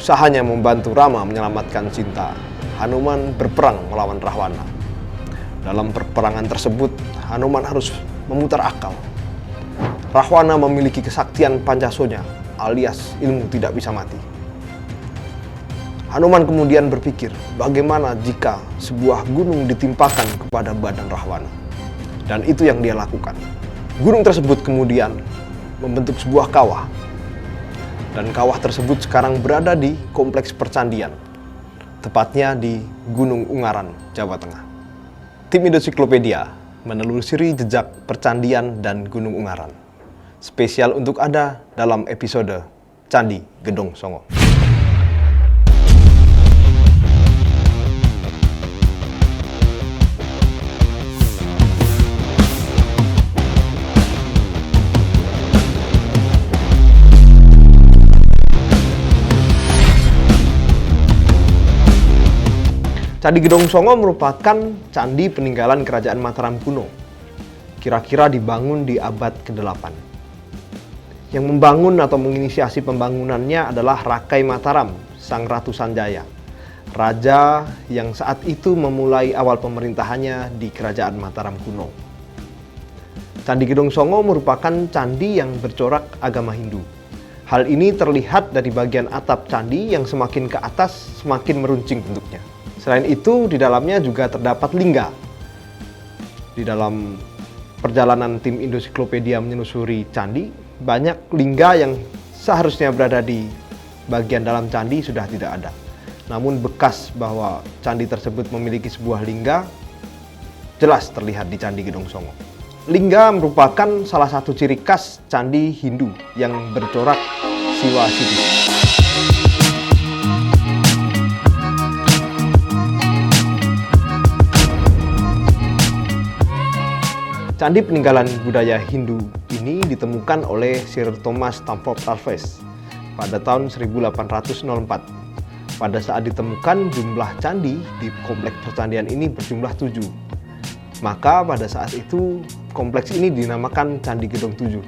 usahanya membantu Rama menyelamatkan Sinta, Hanuman berperang melawan Rahwana. Dalam perperangan tersebut, Hanuman harus memutar akal. Rahwana memiliki kesaktian Pancasonya, alias ilmu tidak bisa mati. Hanuman kemudian berpikir, bagaimana jika sebuah gunung ditimpakan kepada badan Rahwana? Dan itu yang dia lakukan. Gunung tersebut kemudian membentuk sebuah kawah. Dan kawah tersebut sekarang berada di kompleks percandian, tepatnya di Gunung Ungaran, Jawa Tengah. Tim Indosiklopedia menelusuri jejak percandian dan Gunung Ungaran. Spesial untuk Anda dalam episode Candi Gedong Songo. Candi Gedong Songo merupakan candi peninggalan Kerajaan Mataram kuno. Kira-kira dibangun di abad ke-8. Yang membangun atau menginisiasi pembangunannya adalah Rakai Mataram, Sang Ratu Sanjaya, raja yang saat itu memulai awal pemerintahannya di Kerajaan Mataram kuno. Candi Gedong Songo merupakan candi yang bercorak agama Hindu. Hal ini terlihat dari bagian atap candi yang semakin ke atas semakin meruncing bentuknya. Selain itu, di dalamnya juga terdapat lingga. Di dalam perjalanan tim Indosiklopedia menelusuri candi, banyak lingga yang seharusnya berada di bagian dalam candi sudah tidak ada. Namun bekas bahwa candi tersebut memiliki sebuah lingga jelas terlihat di Candi Gedong Songo. Lingga merupakan salah satu ciri khas candi Hindu yang bercorak Siwa Siti. Candi peninggalan budaya Hindu ini ditemukan oleh Sir Thomas Stamford Raffles pada tahun 1804. Pada saat ditemukan, jumlah candi di kompleks percandian ini berjumlah 7. Maka pada saat itu kompleks ini dinamakan Candi Gedong 7.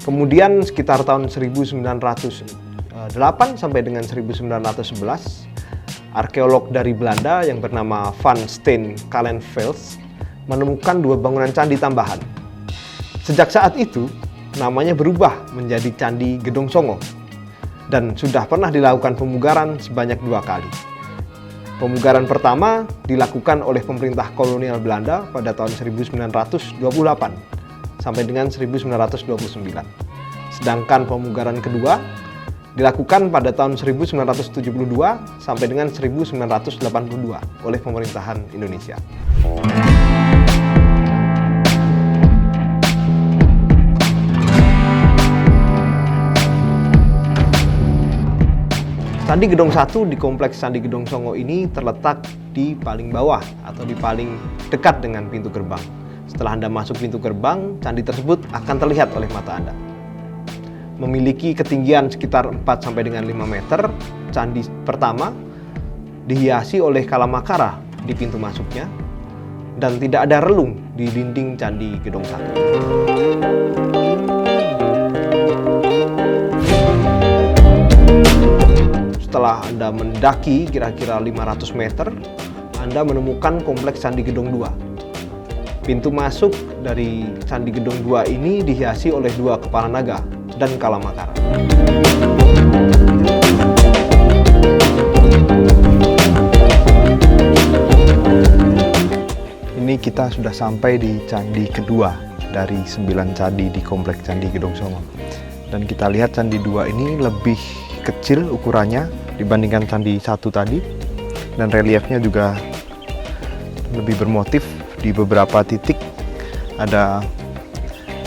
Kemudian sekitar tahun 1908 sampai dengan 1911, arkeolog dari Belanda yang bernama Van Steen Kallenfels menemukan 2 bangunan candi tambahan. Sejak saat itu, namanya berubah menjadi Candi Gedong Songo dan sudah pernah dilakukan pemugaran sebanyak 2 kali. Pemugaran pertama dilakukan oleh pemerintah kolonial Belanda pada tahun 1928 sampai dengan 1929. Sedangkan pemugaran kedua dilakukan pada tahun 1972 sampai dengan 1982 oleh pemerintahan Indonesia. Candi Gedong 1 di kompleks Candi Gedong Songo ini terletak di paling bawah atau di paling dekat dengan pintu gerbang. Setelah Anda masuk pintu gerbang, candi tersebut akan terlihat oleh mata Anda. Memiliki ketinggian sekitar 4 sampai dengan 5 meter, candi pertama dihiasi oleh kalamakara di pintu masuknya dan tidak ada relung di dinding Candi Gedong 1. Setelah Anda mendaki kira-kira 500 meter, Anda menemukan kompleks Candi Gedong 2. Pintu masuk dari Candi Gedong 2 ini dihiasi oleh 2 kepala naga dan kalamakara. Ini kita sudah sampai di candi kedua dari 9 candi di kompleks Candi Gedong Songo. Dan kita lihat Candi 2 ini lebih kecil ukurannya dibandingkan Candi 1 tadi, dan reliefnya juga lebih bermotif. Di beberapa titik ada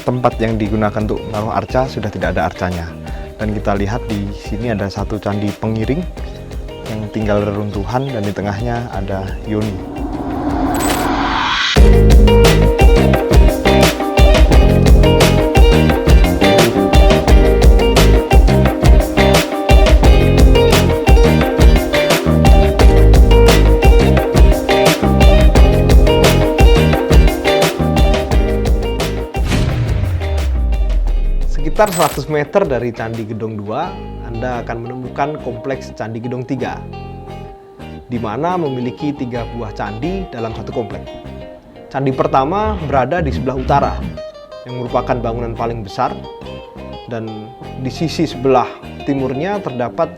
tempat yang digunakan untuk menaruh arca sudah tidak ada arcanya. Dan kita lihat di sini ada satu candi pengiring yang tinggal reruntuhan dan di tengahnya ada Yoni. Sekitar 100 meter dari Candi Gedong 2, Anda akan menemukan kompleks Candi Gedong 3, di mana memiliki 3 buah candi dalam satu kompleks. Candi pertama berada di sebelah utara, yang merupakan bangunan paling besar, dan di sisi sebelah timurnya terdapat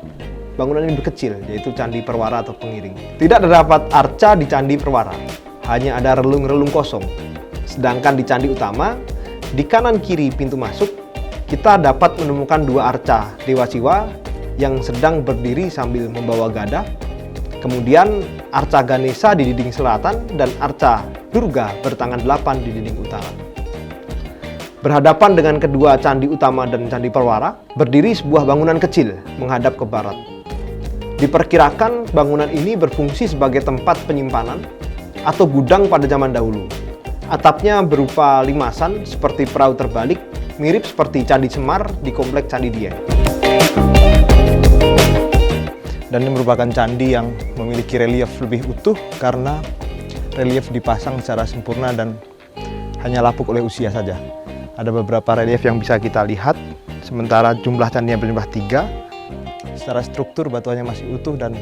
bangunan yang berkecil, yaitu Candi Perwara atau pengiring. Tidak terdapat arca di Candi Perwara, hanya ada relung-relung kosong. Sedangkan di candi utama, di kanan kiri pintu masuk, kita dapat menemukan 2 arca Dewa Siwa yang sedang berdiri sambil membawa gada. Kemudian arca Ganesha di dinding selatan dan arca Durga bertangan 8 di dinding utara. Berhadapan dengan kedua candi utama dan Candi Perwara, berdiri sebuah bangunan kecil menghadap ke barat. Diperkirakan bangunan ini berfungsi sebagai tempat penyimpanan atau gudang pada zaman dahulu. Atapnya berupa limasan seperti perahu terbalik, mirip seperti Candi Semar di kompleks Candi Dieng. Dan ini merupakan candi yang memiliki relief lebih utuh karena relief dipasang secara sempurna dan hanya lapuk oleh usia saja. Ada beberapa relief yang bisa kita lihat, sementara jumlah candinya berjumlah 3. Secara struktur batuannya masih utuh dan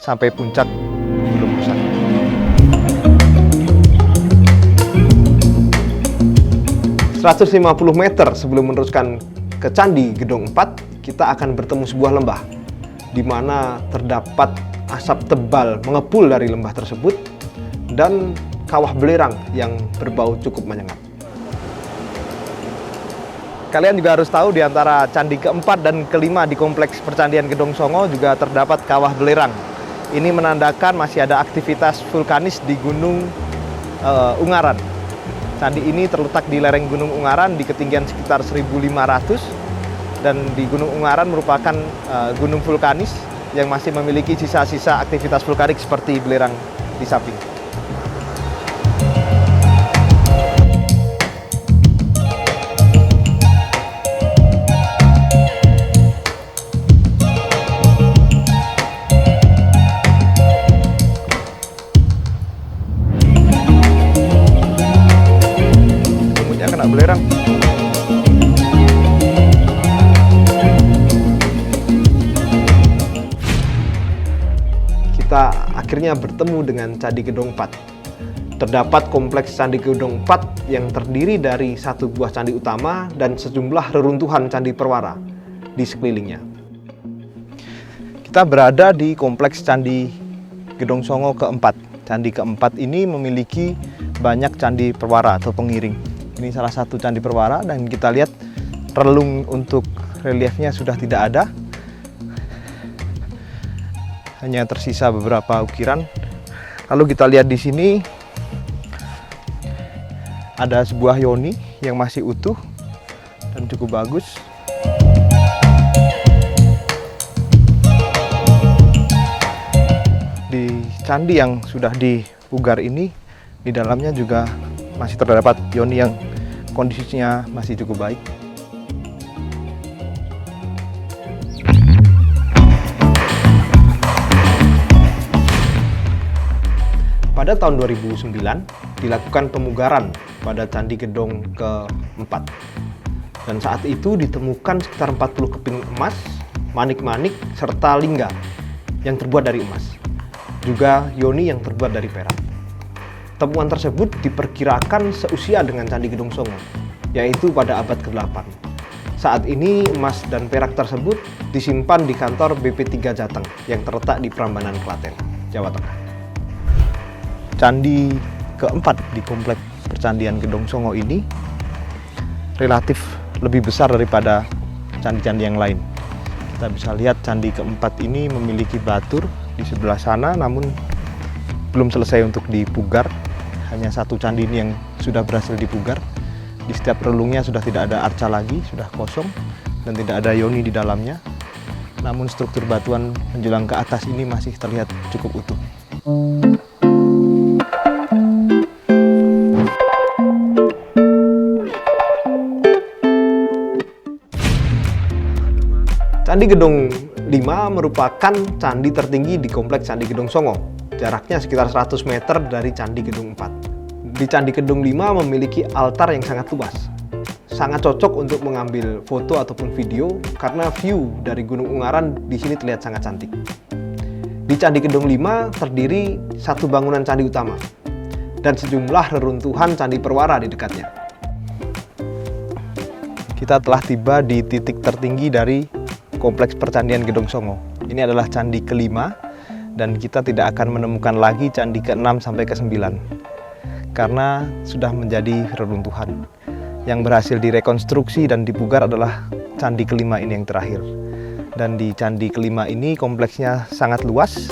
sampai puncak belum rusak. ...150 meter sebelum meneruskan ke Candi Gedong 4, kita akan bertemu sebuah lembah, di mana terdapat asap tebal mengepul dari lembah tersebut, dan kawah belerang yang berbau cukup menyengat. Kalian juga harus tahu di antara candi keempat dan kelima di kompleks Percandian Gedong Songo juga terdapat kawah belerang. Ini menandakan masih ada aktivitas vulkanis di Gunung Ungaran. Candi ini terletak di lereng Gunung Ungaran di ketinggian sekitar 1.500, dan di Gunung Ungaran merupakan gunung vulkanis yang masih memiliki sisa-sisa aktivitas vulkanik seperti belerang di samping. Belerang. Kita akhirnya bertemu dengan Candi Gedong 4. Terdapat kompleks Candi Gedong 4 yang terdiri dari 1 buah candi utama dan sejumlah reruntuhan Candi Perwara di sekelilingnya. Kita berada di kompleks Candi Gedong Songo keempat. Candi keempat ini memiliki banyak Candi Perwara atau pengiring. Ini salah satu Candi Perwara, dan kita lihat relung untuk reliefnya sudah tidak ada. Hanya tersisa beberapa ukiran. Lalu kita lihat di sini ada sebuah yoni yang masih utuh dan cukup bagus. Di candi yang sudah dipugar ini, di dalamnya juga masih terdapat yoni yang kondisinya masih cukup baik. Pada tahun 2009 dilakukan pemugaran pada Candi Gedong keempat, dan saat itu ditemukan sekitar 40 keping emas, manik-manik, serta lingga yang terbuat dari emas, juga yoni yang terbuat dari perak. Temuan tersebut diperkirakan seusia dengan Candi Gedong Songo, yaitu pada abad ke-8. Saat ini emas dan perak tersebut disimpan di kantor BP3 Jateng yang terletak di Prambanan, Klaten, Jawa Tengah. Candi keempat di kompleks Percandian Gedong Songo ini relatif lebih besar daripada candi-candi yang lain. Kita bisa lihat candi keempat ini memiliki batur di sebelah sana, namun belum selesai untuk dipugar. Hanya 1 candi ini yang sudah berhasil dipugar. Di setiap relungnya sudah tidak ada arca lagi, sudah kosong dan tidak ada yoni di dalamnya. Namun struktur batuan menjulang ke atas ini masih terlihat cukup utuh. Candi Gedong 5 merupakan candi tertinggi di kompleks Candi Gedong Songo. Jaraknya sekitar 100 meter dari Candi Gedong 4. Di Candi Gedong 5 memiliki altar yang sangat luas. sangat cocok untuk mengambil foto ataupun video karena view dari Gunung Ungaran di sini terlihat sangat cantik. Di Candi Kedong 5 terdiri satu bangunan candi utama dan sejumlah reruntuhan candi perwara di dekatnya. Kita telah tiba di titik tertinggi dari Kompleks Percandian Gedong Songo. Ini adalah candi kelima dan kita tidak akan menemukan lagi candi ke-6 sampai ke-9 karena sudah menjadi reruntuhan. Yang berhasil direkonstruksi dan dipugar adalah candi kelima ini yang terakhir. Dan di candi kelima ini kompleksnya sangat luas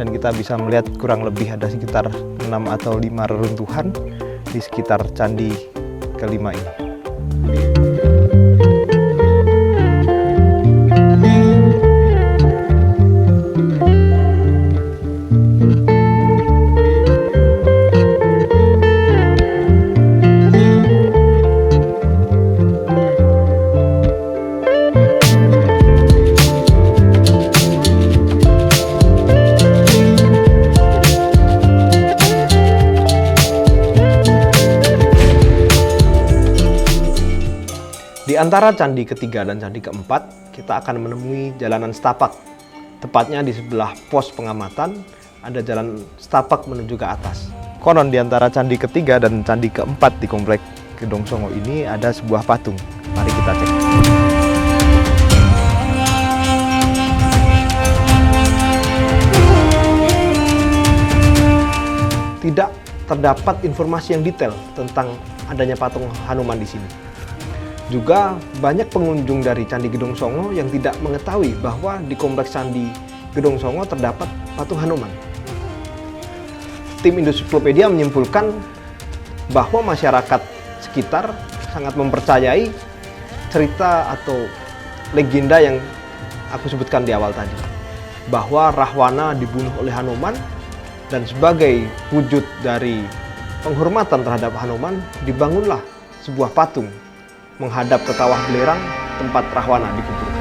dan kita bisa melihat kurang lebih ada sekitar 6 atau 5 reruntuhan di sekitar candi kelima ini. Di antara candi ketiga dan candi keempat, kita akan menemui jalanan setapak. Tepatnya di sebelah pos pengamatan, ada jalan setapak menuju ke atas. Konon di antara candi ketiga dan candi keempat di Komplek Gedong Songo ini ada sebuah patung. Mari kita cek. Tidak terdapat informasi yang detail tentang adanya patung Hanuman di sini. Juga banyak pengunjung dari Candi Gedong Songo yang tidak mengetahui bahwa di Kompleks Candi Gedong Songo terdapat patung Hanuman. Tim Indosiklopedia menyimpulkan bahwa masyarakat sekitar sangat mempercayai cerita atau legenda yang aku sebutkan di awal tadi. Bahwa Rahwana dibunuh oleh Hanuman dan sebagai wujud dari penghormatan terhadap Hanuman dibangunlah sebuah patung menghadap ke kawah belerang tempat Rahwana dikuburkan.